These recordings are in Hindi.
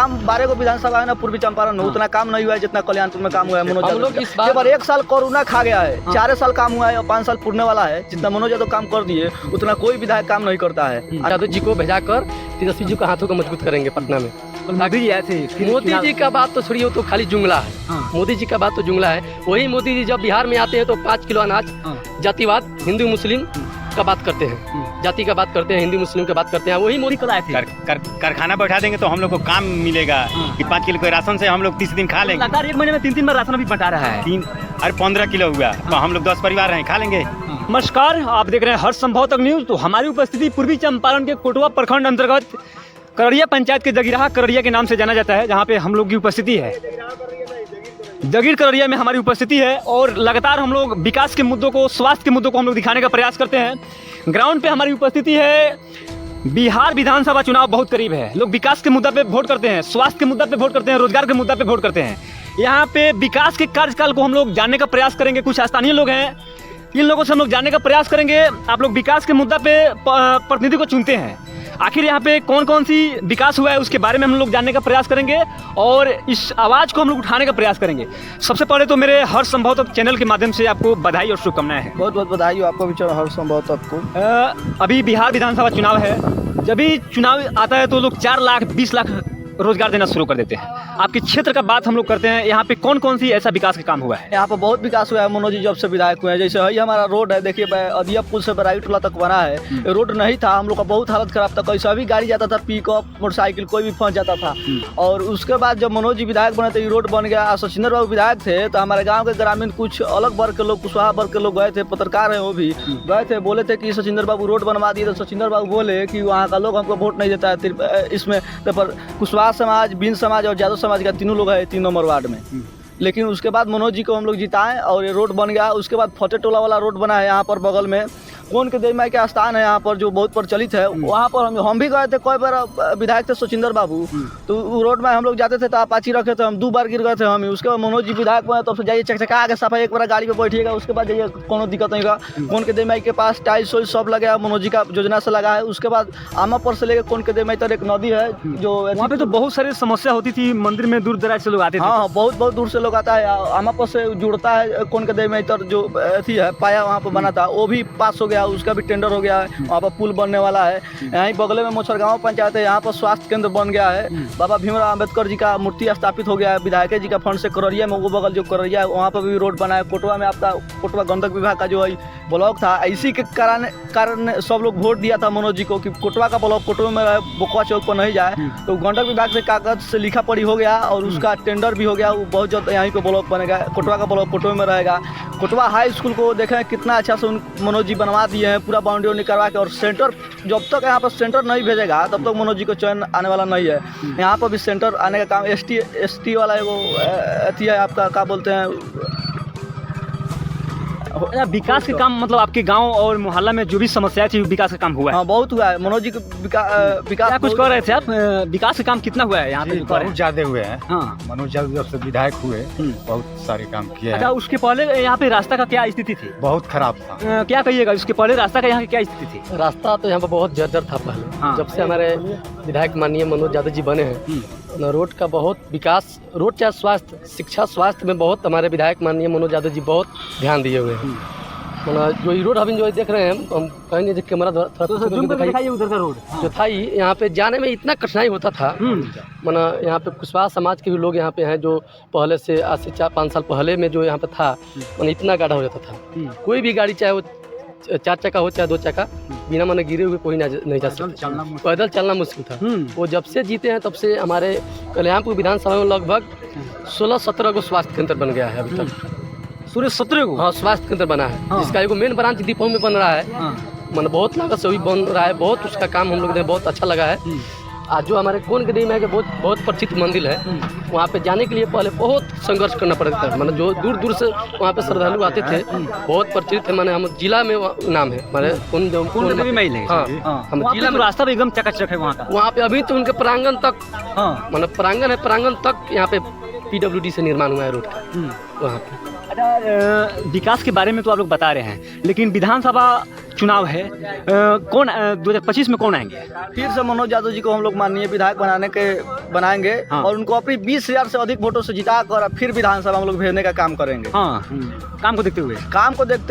काम 12 को विधानसभा है ना पूर्वी चंपारण में, उतना काम नहीं हुआ है जितना कल्याणपुर में काम हुआ है मनोज यादव। 1 साल कोरोना खा गया है, 4 साल काम हुआ है और 5 साल पूरने वाला है। जितना मनोज यादव काम कर दिए उतना कोई विधायक काम नहीं करता है। यादव जी को भेजा कर तेजस्वी जी का हाथों को मजबूत करेंगे पटना में। मोदी जी ऐसे मोदी जी का बात तो छोड़िए, तो खाली जुमला है। मोदी जी का बात तो जुमला है। वही मोदी जी जब बिहार में आते हैं तो 5 किलो अनाज, जातिवाद, हिंदू मुस्लिम का बात करते हैं, जाति का बात करते हैं, हिंदू मुस्लिम का बात करते हैं। वही मोदी को कारखाना बैठा देंगे तो हम लोग को काम मिलेगा कि 5 किलो के राशन से हम लोग 30 दिन खा लेंगे। लगातार 1 महीने में 3 बार राशन भी बटा रहा है। 15 किलो हुआ तो हम लोग 10 परिवार हैं, खा लेंगे। नमस्कार, आप देख रहे हैं हर संभव तक न्यूज। तो हमारी उपस्थिति पूर्वी चंपारण के कोटवा प्रखंड अंतर्गत करड़िया पंचायत के जगीराहा करड़िया के नाम से जाना जाता है, जहाँ पे हम लोग की उपस्थिति है। जगीर करड़िया में हमारी उपस्थिति है और लगातार हम लोग विकास के मुद्दों को, स्वास्थ्य के मुद्दों को हम लोग दिखाने का प्रयास करते हैं। ग्राउंड पे हमारी उपस्थिति है। बिहार विधानसभा चुनाव बहुत करीब है, लोग विकास के मुद्दा पे वोट करते हैं, स्वास्थ्य के मुद्दा पे वोट करते हैं, रोजगार के मुद्दा पे वोट करते हैं। यहाँ पे विकास के कार्यकाल को हम लोग जानने का प्रयास करेंगे। कुछ स्थानीय लोग हैं, इन लोगों से हम लोग जानने का प्रयास करेंगे। आप लोग विकास के मुद्दा पे प्रतिनिधि को चुनते हैं, आखिर यहाँ पे कौन कौन सी विकास हुआ है उसके बारे में हम लोग जानने का प्रयास करेंगे और इस आवाज़ को हम लोग उठाने का प्रयास करेंगे। सबसे पहले तो मेरे हर संभव तक चैनल के माध्यम से आपको बधाई और शुभकामनाएं हैं। बहुत बहुत बधाई हो आपको भी हर संभव तक को। अभी बिहार विधानसभा चुनाव है, जब भी चुनाव आता है तो लोग 4 लाख 20 लाख रोजगार देना शुरू कर देते हैं। आपके क्षेत्र का बात हम लोग करते हैं, यहाँ पे कौन कौन सी ऐसा विकास का काम हुआ है? यहाँ पर बहुत विकास हुआ है मनोज जी जब से विधायक हुए हैं। जैसे है हमारा रोड है, देखिए अदिया पुल से बराई टोला तक बना है। रोड नहीं था, हम लोग का बहुत हालत खराब था, कैसा भी गाड़ी जाता था, पिकअप मोटरसाइकिल कोई भी फंस जाता था। और उसके बाद जब मनोज जी विधायक बने तो ये रोड बन गया। सचिंदर बाबू विधायक थे तो हमारे गाँव के ग्रामीण कुछ अलग वर्ग के लोग, कुशवाहा वर्ग के लोग गए थे, पत्रकार हैं वो भी गए थे, बोले थे कि सचिंदर बाबू रोड बनवा दिए। तो सचिंदर बाबू बोले कि वहाँ का लोग हमको वोट नहीं देता है। इसमें पर कुशवाहा समाज, बिन समाज और यादव समाज का तीनों लोग हैं 3 नंबर वार्ड में। लेकिन उसके बाद मनोज जी को हम लोग जिताएं और ये रोड बन गया। उसके बाद फतेह टोला वाला रोड बना है यहाँ पर बगल में, कौन के देवी माई के स्थान है यहाँ पर जो बहुत प्रचलित है। वहाँ पर हम भी गए थे, कई बार विधायक थे सचिंदर बाबू, तो वो रोड में हम लोग जाते थे तो अपाची रखे थे, हम 2 बार गिर गए थे हम। उसके बाद मनोज जी विधायक बने तब से जाइए चकचका आगे सफाई, एक बार गाड़ी पे बैठिएगा, उसके बाद जाइए, कोनो दिक्कत नहीं होगा। कौन के देवी माई के पास टाइल्स वाइल्स सब लगा है, मनोज जी का योजना से लगा है। उसके बाद आमापुर से लेकर कौन के देवी माई तक एक नदी है जो वहाँ पे तो बहुत सारी समस्या होती थी, मंदिर में दूर दराज से लोग आते थे। हाँ, बहुत दूर से लोग आता है। आमापुर से जुड़ता है कौन के देवी माई तक जो अथी है पाया वहाँ पर बना था, वो भी पास हो गया, उसका भी टेंडर हो गया है। वहाँ पर पुल बनने वाला है। यहीं बगल में मोछरगांव पंचायत है, यहाँ पर स्वास्थ्य केंद्र बन गया है। बाबा भीमराव अंबेडकर जी का मूर्ति स्थापित हो गया है विधायक जी का फंड से। करड़िया में वो बगल जो करड़िया है वहाँ पर भी रोड बना है। कोटवा में आपका कोटवा गंडक विभाग का जो है ब्लॉक था, इसी के कारण सब लोग वोट दिया था मनोज जी को कि कोटवा का ब्लॉक कोटवा में रहे, बोकवा चौक पर नहीं जाए। तो गंडक विभाग से कागज से लिखा पढ़ी हो गया और उसका टेंडर भी हो गया। वो बहुत जल्द यहीं पे ब्लॉक बनेगा, कोटवा का ब्लॉक कोटवा में रहेगा। कोटवा हाई स्कूल को देखें कितना अच्छा से मनोज जी बनवा दिए हैं, पूरा बाउंड्री करवा के। और सेंटर जब तक यहाँ पर सेंटर नहीं भेजेगा तब तक मनोज जी को चयन आने वाला नहीं है। यहाँ पर भी सेंटर आने का काम एसटी वाला है, वो अथी है आपका क्या बोलते हैं, विकास के काम, मतलब आपके गांव और मोहल्ला में जो भी समस्याएं थी विकास का काम हुआ है? हाँ, बहुत हुआ है मनोज जी को विकास। कुछ कह रहे थे आप, विकास का काम कितना हुआ है यहाँ पे? बहुत ज्यादा हुए हैं। हाँ, मनोज यादव जब से विधायक हुए बहुत सारे काम किए हैं। अच्छा, उसके पहले यहाँ पे रास्ता का क्या स्थिति थी? बहुत खराब था। क्या कहिएगा उसके पहले रास्ता का यहाँ की क्या स्थिति थी? रास्ता तो यहाँ पर बहुत जर्जर था पहले। जब से हमारे विधायक माननीय मनोज यादव जी बने हैं, रोड का बहुत विकास, रोड चाहे स्वास्थ्य, शिक्षा, स्वास्थ्य में बहुत हमारे विधायक माननीय मनोज यादव जी बहुत ध्यान दिए हुए हैं। मतलब जो रोड अभी जो देख रहे हैं, हम कहेंगे जो कैमरा दिखाइए उधर का रोड जो था ही, यहाँ पे जाने में इतना कठिनाई होता था। मतलब यहाँ पे कुशवाहा समाज के भी लोग यहाँ पे हैं जो पहले से आज से 4-5 साल पहले में जो यहाँ पे था, मतलब इतना गाढ़ा हो जाता था। कोई भी गाड़ी चाहे वो 4 चक्का हो चाहे 2 चक्का, बिना माने गिरे हुए कोई नहीं जा सकता, पैदल चलना मुश्किल था। वो जब से जीते हैं तब से हमारे कल्याणपुर विधानसभा में लगभग 16-17 को स्वास्थ्य केंद्र बन गया है अभी तक। सूर्य 17 को? हाँ, स्वास्थ्य केंद्र बना है, जिसका एगो मेन ब्रांच दीपऊ में बन रहा है। मतलब बहुत लागत से भी बन रहा है, बहुत उसका काम हम लोग ने बहुत अच्छा लगा है। आज जो हमारे कौन के देवी माई के बहुत प्रसिद्ध मंदिर है, वहाँ पे जाने के लिए पहले बहुत संघर्ष करना पड़ता है। मतलब जो दूर दूर से वहाँ पे श्रद्धालु आते थे, बहुत प्रचलित है। माने हम जिला में नाम है, माने कौन देवी माई ले। हाँ, हम जिला में रास्ता भी एकदम चकाचक है वहाँ का। वहाँ पे अभी तो उनके प्रांगण तक, मतलब प्रांगण है, प्रांगण तक यहाँ पे PWD से निर्माण हुआ है रोड का वहाँ पे। अच्छा, विकास के बारे में तो आप लोग बता रहे हैं, लेकिन विधानसभा चुनाव है, कौन 2025 में कौन आएंगे? फिर से मनोज यादव जी को हम लोग माननीय विधायक बनाएंगे हाँ। और उनको अपनी 20,000 से अधिक वोटों से जिता कर फिर विधानसभा हम लोग भेजने का काम करेंगे। हाँ, काम को देखते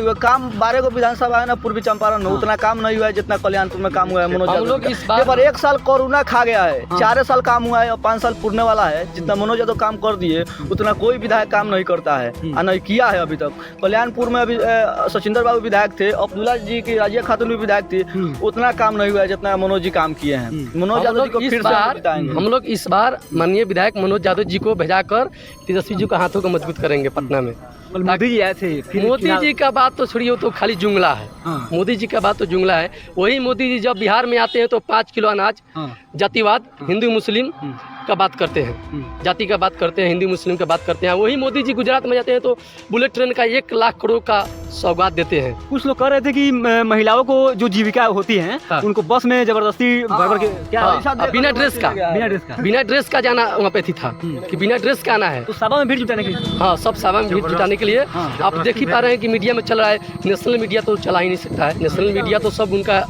हुए काम 12 को विधानसभा है ना पूर्वी चंपारण में, उतना काम नहीं हुआ है जितना कल्याणपुर में काम हुआ है मनोज हम यादव लोग का। इस बार- पर 1 साल कोरोना खा गया है, 4 साल काम हुआ है और 5 साल पूरने वाला है। जितना मनोज यादव काम कर दिए उतना कोई विधायक काम नहीं करता है और नहीं किया है अभी तक। कल्याणपुर में अभी सचिंदर बाबू विधायक थे, अब्दुल्ला जी की राजिया खातून भी विधायक थी, उतना काम नहीं हुआ है जितना मनोज जी काम किए हैं। मनोज यादव जी को फिर से जिताएंगे। हम लोग इस बार माननीय विधायक मनोज यादव जी को भेजाकर तेजस्वी जी का हाथों को मजबूत करेंगे पटना में। मोदी जी आए थे, फिर मोदी चुनाव- जी का बात तो छोड़िए, तो खाली जुमला है। हाँ। मोदी जी का बात तो जुमला है। वही मोदी जी जब बिहार में आते हैं तो 5 किलो अनाज, हाँ। जातिवाद, हिंदू मुस्लिम का बात करते हैं, जाति का बात करते हैं, हिंदू मुस्लिम का बात करते हैं। वही मोदी जी गुजरात में जाते हैं तो बुलेट ट्रेन का 1 लाख करोड़ का सौगात देते हैं। कुछ लोग कह रहे थे कि महिलाओं को जो जीविका होती है हाँ। उनको बस में जबरदस्ती भर के क्या हाँ, बिना ड्रेस का बिना ड्रेस का जाना वहाँ पे थी था कि बिना ड्रेस का आना है। तो सभा में भीड़ जुटाने के लिए हाँ, सब सभा में भीड़ जुटाने के लिए। आप देख ही पा रहे हैं कि मीडिया में चल रहा है। नेशनल मीडिया तो चला ही नहीं सकता है, नेशनल मीडिया तो सब उनका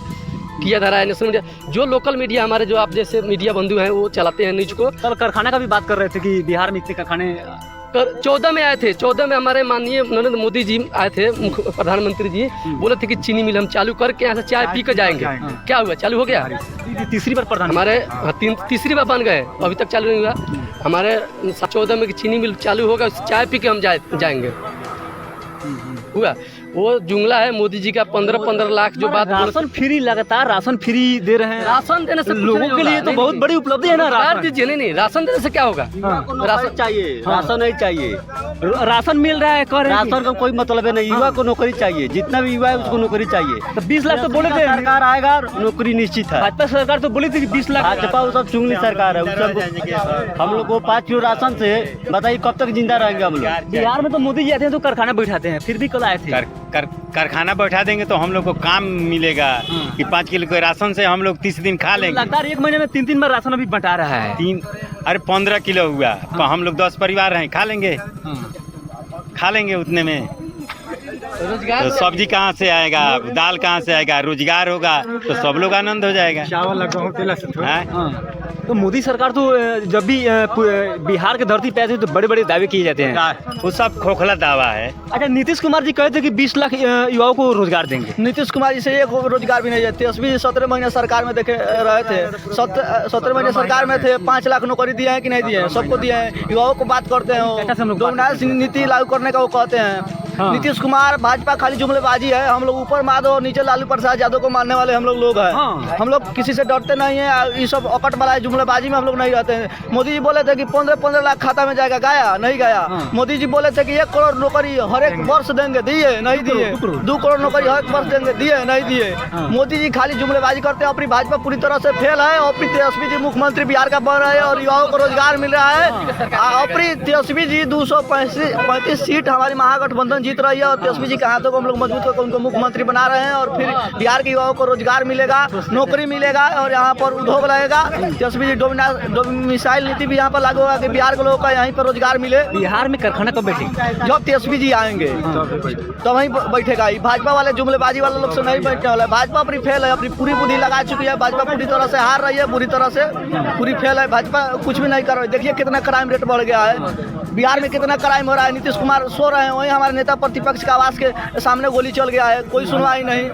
किया जा रहा है। नेशनल मीडिया जो लोकल मीडिया हमारे जो आप जैसे मीडिया बंधु हैं वो चलाते हैं न्यूज को। कल कारखाना का भी बात कर रहे थे कि बिहार में इतने कारखाने 14 में आए थे, 14 में हमारे माननीय नरेंद्र मोदी जी आए थे, प्रधानमंत्री जी बोले थे कि चीनी मिल हम चालू करके यहाँ से चाय पी कर जाएंगे। क्या हुआ? चालू हो गया? तीसरी बार प्रधान हमारे तीसरी बार बन गए, अभी तक चालू नहीं हुआ। हमारे 14 में चीनी मिल चालू होगा, चाय पी के हम जाएंगे। हुआ? वो जुमला है मोदी जी का। 15 लाख जो बात राशन फ्री, लगातार राशन फ्री दे रहे हैं राशन देने से कुछ लोगों नहीं के होगा। लिए, तो नहीं, बहुत नहीं। बड़ी उपलब्धि है ना सरकार राशन। दीजिए, नहीं राशन देने से क्या होगा? राशन चाहिए, हाँ। राशन नहीं चाहिए, राशन मिल रहा है, कर राशन का कोई मतलब है नहीं। युवा को नौकरी चाहिए, जितना भी युवा है उसको नौकरी चाहिए। तो 20 लाख तो बोले थे सरकार आएगा नौकरी निश्चित है। भाजपा सरकार तो बोली थी कि 20 लाख। भाजपा वो सब चुंगली सरकार है, हम लोग को 5 किलो राशन से बताइए कब तक जिंदा रहेंगे हम लोग। बिहार में तो मोदी जी आते हैं तो कारखाना बैठाते हैं, फिर भी कल आए थे। कारखाना बैठा देंगे तो हम लोग को काम मिलेगा कि 5 किलो के राशन से हम लोग 30 दिन खा लेंगे। लगातार 1 महीने में 3 बार राशन अभी बंटा रहा है। 15 किलो हुआ तो हम लोग 10 परिवार हैं, खा लेंगे उतने में। रोजगार तो सब्जी कहाँ से आएगा, दाल कहाँ से आएगा, रोजगार होगा तो सब लोग आनंद हो जाएगा। हैं? तो मोदी सरकार तो जब भी बिहार की धरती पे आती है तो बड़े बड़े दावे किए जाते हैं। वो सब खोखला दावा है। अच्छा, नीतीश कुमार जी कहते थे कि 20 लाख युवाओं को रोजगार देंगे। नीतीश कुमार जी से एक रोजगार भी नहीं है। तेजस्वी जी 17 महीने सरकार में देखे रहे थे, 17 महीने सरकार में थे, 5 लाख नौकरी दिए हैं कि नहीं दिए हैं? सबको दिए हैं। युवाओं को बात करते हैं, डोमिनांस नीति लागू करने का वो कहते हैं। हाँ। नीतीश कुमार भाजपा खाली जुमलेबाजी है। हम लोग ऊपर माधव और नीचे लालू प्रसाद यादव को मानने वाले हम लोग हैं। हाँ। हम लोग किसी से डरते नहीं है। ये सब अकट वाला जुमलेबाजी में हम लोग नहीं रहते हैं। मोदी जी बोले थे कि 15 लाख खाता में जाएगा, गया नहीं गया। हाँ। मोदी जी बोले थे कि 1 करोड़ नौकरी हर एक वर्ष देंगे, दिए नहीं दिए। 2 करोड़ नौकरी हर एक वर्ष देंगे, दिए नहीं दिए। मोदी जी खाली जुमलेबाजी करते हैं। अपनी भाजपा पूरी तरह से फेल है। अपनी तेजस्वी जी मुख्यमंत्री बिहार का बन रहे हैं और युवाओं को रोजगार मिल रहा है। अपनी तेजस्वी जी 235 सीट हमारी महागठबंधन जीत रही है और तेजस्वी जी के हाथों को हम लोग मजबूत करके उनको मुख्यमंत्री बना रहे हैं। और फिर बिहार के युवाओं को रोजगार मिलेगा, नौकरी मिलेगा और यहाँ पर उद्योग लगेगा। तेजस्वी जी मिसाइल नीति भी यहाँ पर लागू होगा कि बिहार के लोगों का यहीं पर रोजगार मिले। बिहार में कारखाना कब बैठेगा? जब तेजस्वी जी आएंगे तो वहीं बैठेगा। ही भाजपा वाले जुमलेबाजी वाले लोग से नहीं बैठने वाला है। भाजपा अपनी फेल है, अपनी पूरी बुद्धि लगा चुकी है। भाजपा पूरी तरह से हार रही है, बुरी तरह से पूरी फेल है। भाजपा कुछ भी नहीं कर रही। देखिए कितना क्राइम रेट बढ़ गया है बिहार में, कितना क्राइम हो रहा है। नीतीश कुमार सो रहे हैं, वहीं हमारे नेता प्रतिपक्ष का आवास के सामने गोली चल गया है, कोई सुनवाई नहीं।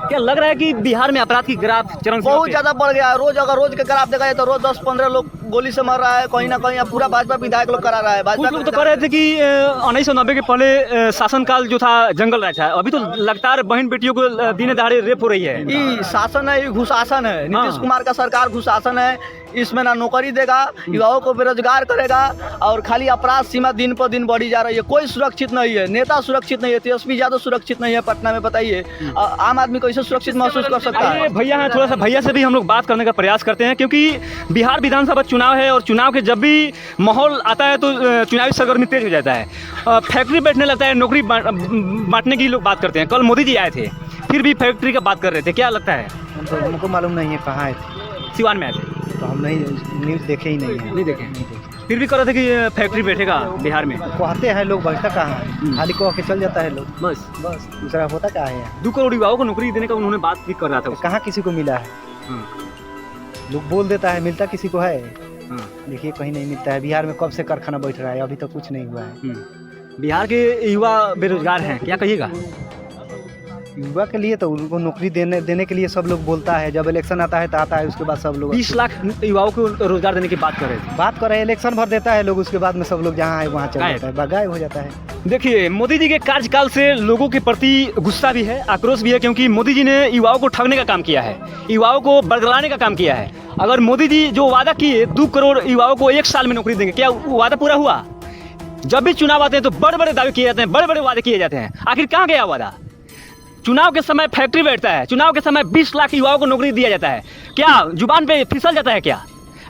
क्या लग रहा है कि बिहार में अपराध की ग्राफ चरम सीमा बहुत पे? ज्यादा बढ़ गया है। रोज के ग्राफ देखा जाए तो रोज 10-15 लोग गोली से मर रहा है कहीं ना कहीं। पूरा भाजपा विधायक लोग करा रहा है। कुछ लोग तो कह रहे थे कि 1990 के पहले शासनकाल जो था जंगल राज था, अभी तो लगातार बहन बेटियों को दिन दहाड़े रेप हो रही है। ये शासन है, ये घुशासन है। नीतीश कुमार का सरकार घुशासन है। इसमें ना नौकरी देगा, युवाओं को बेरोजगार करेगा और खाली अपराध सीमा दिन पर दिन बढ़ी जा रही है। कोई सुरक्षित नहीं है, नेता सुरक्षित नहीं है, तेजस्वी यादव सुरक्षित नहीं है पटना में। बताइए आम आदमी कैसे सुरक्षित महसूस कर सकता आइए है? भैया हैं, थोड़ा सा भैया से भी हम लोग बात करने का प्रयास करते हैं, क्योंकि बिहार विधानसभा चुनाव है और चुनाव के जब भी माहौल आता है तो चुनावी सरगर्मी तेज हो जाता है। फैक्ट्री बैठने लगता है, नौकरी बांटने की लोग बात करते हैं। कल मोदी जी आए थे, फिर भी फैक्ट्री का बात कर रहे थे। क्या लगता है? हमको मालूम नहीं है कहाँ है। सिवान में आए थे। तो हम नहीं न्यूज़ देखे ही नहीं है। नहीं देखे। फिर भी कह रहे थे कि फैक्ट्री बैठेगा बिहार में। कहते हैं लोग, बैठता कहाँ है, खाली कह के चल जाता है लोग, बस दूसरा होता क्या है। 2 करोड़ युवाओं को नौकरी देने का उन्होंने बात भी कर रहा था। कहाँ किसी को मिला है, लोग बोल देता है, मिलता किसी को है? देखिए कहीं नहीं मिलता है। बिहार में कब से कारखाना बैठ रहा है, अभी तक कुछ नहीं हुआ है। बिहार के युवा बेरोजगार हैं, क्या कहिएगा? युवा के लिए तो उनको नौकरी देने के लिए सब लोग बोलता है, जब इलेक्शन आता है तो आता है, उसके बाद सब लोग 20 लाख युवाओं को रोजगार देने की बात कर रहे थे। बात कर रहे हैं, इलेक्शन भर देता है लोग, उसके बाद में सब लोग जहाँ है वहाँ चल जाता है, गायब हो जाता है। देखिए, मोदी जी के कार्यकाल से लोगों के प्रति गुस्सा भी है, आक्रोश भी है, क्योंकि मोदी जी ने युवाओं को ठगने का काम किया है, युवाओं को बरगलाने का काम किया है। अगर मोदी जी जो वादा किए 2 करोड़ युवाओं को 1 साल में नौकरी देंगे, क्या वो वादा पूरा हुआ? जब भी चुनाव आते हैं तो बड़े बड़े दावे किए जाते हैं, बड़े बड़े वादे किए जाते हैं, आखिर कहाँ गया वादा? चुनाव के समय फैक्ट्री बैठता है, चुनाव के समय 20 लाख युवाओं को नौकरी दिया जाता है, क्या जुबान पे फिसल जाता है क्या?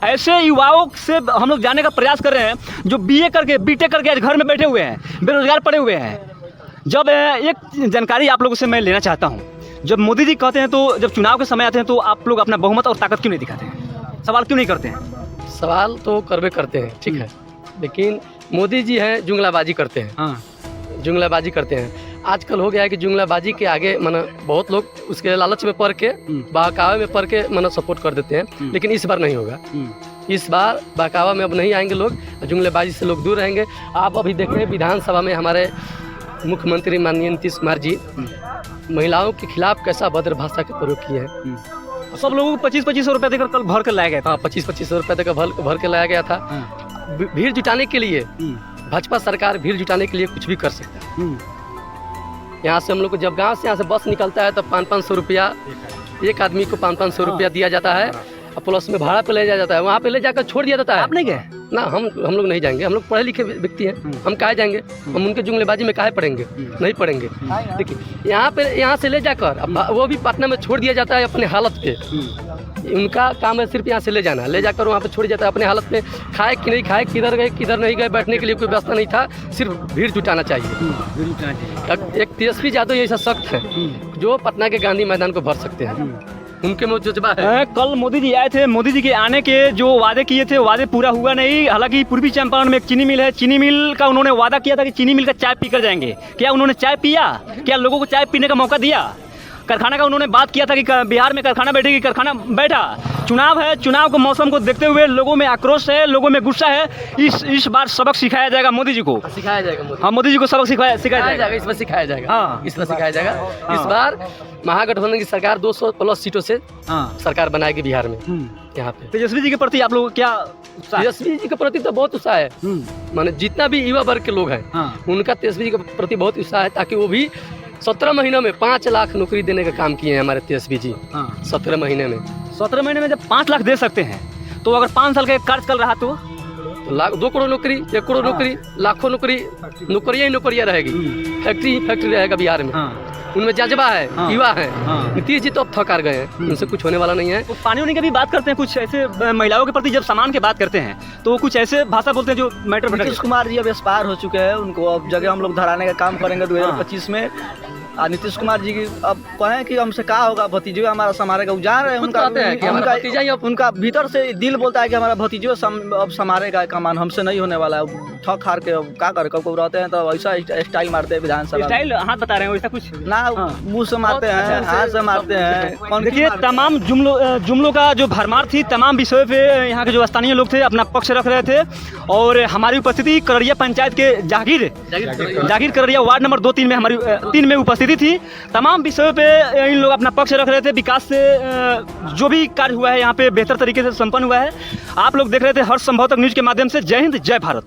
ऐसे युवाओं से हम लोग जानने का प्रयास कर रहे हैं जो BA करके BTech करके आज घर में बैठे हुए हैं, बेरोजगार पड़े हुए हैं। जब एक जानकारी आप लोगों से मैं लेना चाहता हूँ, जब मोदी जी कहते हैं तो जब चुनाव के समय आते हैं तो आप लोग अपना बहुमत और ताकत क्यों नहीं दिखाते हैं? सवाल क्यों नहीं करते हैं? सवाल तो करवे करते हैं, ठीक है, लेकिन मोदी जी हैं जुमलाबाजी करते हैं। हाँ, जुमलाबाजी करते हैं। आजकल हो गया है कि जुमलाबाजी के आगे माना बहुत लोग उसके लालच में पड़ के, बहकावे में पड़ के माना सपोर्ट कर देते हैं, लेकिन इस बार नहीं होगा। इस बार बहकावा में अब नहीं आएंगे लोग, जुमलेबाजी से लोग दूर रहेंगे। आप अभी देखें विधानसभा में हमारे मुख्यमंत्री माननीय नीतीश कुमार जी महिलाओं के खिलाफ कैसा भद्र भाषा का प्रयोग किए हैं। सब लोगों को 25-25 रुपये देकर कल भर कर लाया गया था। हाँ, 25-25 रुपये तक भर के लाया गया था। भीड़ जुटाने के लिए भाजपा सरकार भीड़ जुटाने के लिए कुछ भी कर सकता है। यहाँ से हम लोग को जब गांव से यहाँ से बस निकलता है तो 500-500 रुपया एक आदमी को 500-500 रुपया दिया जाता है, और प्लस में भाड़ा पे ले जाया जाता है, वहाँ पे ले जाकर छोड़ दिया जाता है। आप नहीं गए? ना, हम लोग नहीं जाएंगे, हम लोग पढ़े लिखे व्यक्ति हैं, हम काहे जाएंगे, हम उनके जुमलेबाजी में काहे पढ़ेंगे, नहीं पढ़ेंगे। देखिए यहाँ से ले जाकर वो भी पटना में छोड़ दिया जाता है अपने हालत पे। उनका काम है सिर्फ यहाँ से ले जाना, ले जाकर वहाँ पे छोड़ जाता है अपने हालत में। खाए कि नहीं खाए, किधर गए किधर नहीं गए, बैठने के लिए कोई व्यवस्था नहीं था, सिर्फ भीड़ जुटाना चाहिए। एक तेजस्वी यादव ऐसा सख्त है जो पटना के गांधी मैदान को भर सकते हैं, उनके में जज्बा है। कल मोदी जी आए थे, मोदी जी के आने के जो वादे किए थे वादे पूरा हुआ नहीं। हालांकि पूर्वी चंपारण में एक चीनी मिल है, चीनी मिल का उन्होंने वादा किया था कि चीनी मिल का चाय पीकर जाएंगे। क्या उन्होंने चाय पिया? क्या लोगों को चाय पीने का मौका दिया? कारखाना का उन्होंने बात किया था कि बिहार में कारखाना बैठेगी, कारखाना बैठा। चुनाव है, चुनाव के मौसम को देखते हुए लोगों में आक्रोश है, लोगों में गुस्सा है। इस बार सबक सिखाया जाएगा मोदी जी को, सिखाया जाएगा। हाँ, मोदी जी को सबक सिखाया जाएगा। इस बार सिखाया जाएगा। हाँ, इस बार सिखाया जाएगा। इस बार महागठबंधन की सरकार 200+ सीटों से सरकार बनाएगी बिहार में। यहाँ पे तेजस्वी जी के प्रति आप लोगों को क्या? तेजस्वी जी के प्रति तो बहुत उत्साह है, माने जितना भी युवा वर्ग के लोग हैं उनका तेजस्वी जी के प्रति बहुत उत्साह है, ताकि वो भी 17 महीनों में 5 लाख नौकरी देने का काम किए हैं हमारे तेजस्वी जी। 17 महीने में 17 जब 5 लाख दे सकते हैं, तो अगर 5 साल का कार्यकाल रहा तो 2 करोड़ नौकरी, 1 करोड़ नौकरी, लाखों नौकरी, नौकरियाँ ही नौकरियाँ रहेगी, फैक्ट्री ही फैक्ट्री रहेगा बिहार में। उनमें जज्बा है, युवा है। नीतीश जी तो अब थक गए हैं, उनसे कुछ होने वाला नहीं है। तो पानी होने की भी बात करते हैं, कुछ ऐसे महिलाओं के प्रति जब सामान की बात करते हैं तो कुछ ऐसे भाषा बोलते हैं जो मैटर। नीतीश कुमार जी अब एक्सपायर हो चुके हैं, उनको अब जगह हम लोग धराने का काम करेंगे 2025 में। नीतीश कुमार जी की अब कहें कि हमसे क्या होगा, भतीजे हमारा संभालेगा, वो जान रहे हैं। उनका भीतर से दिल बोलता है कि हमारा भतीजे अब संभालेगा कमान, हमसे नहीं होने वाला है। थक हार के क्या करे, कब रहते हैं तो ऐसा स्टाइल मारते हैं विधानसभा स्टाइल, हाथ बता रहे हैं वैसा कुछ ना, मुंह से मारते हैं, हाथ से मारते हैं। देखिए, तमाम जुमलों का जो भरमार थी, तमाम विषयों पे यहाँ के जो स्थानीय लोग थे अपना पक्ष रख रहे थे। और हमारी उपस्थिति करड़िया पंचायत के जागीर करड़िया वार्ड नंबर 2-3 में हमारी 3 में उपस्थिति थी। तमाम विषयों पे इन लोग अपना पक्ष रख रहे थे। विकास से जो भी कार्य हुआ है यहाँ पे बेहतर तरीके से संपन्न हुआ है। आप लोग देख रहे थे हर संभव तक न्यूज़ के माध्यम से। जय हिंद, जय भारत।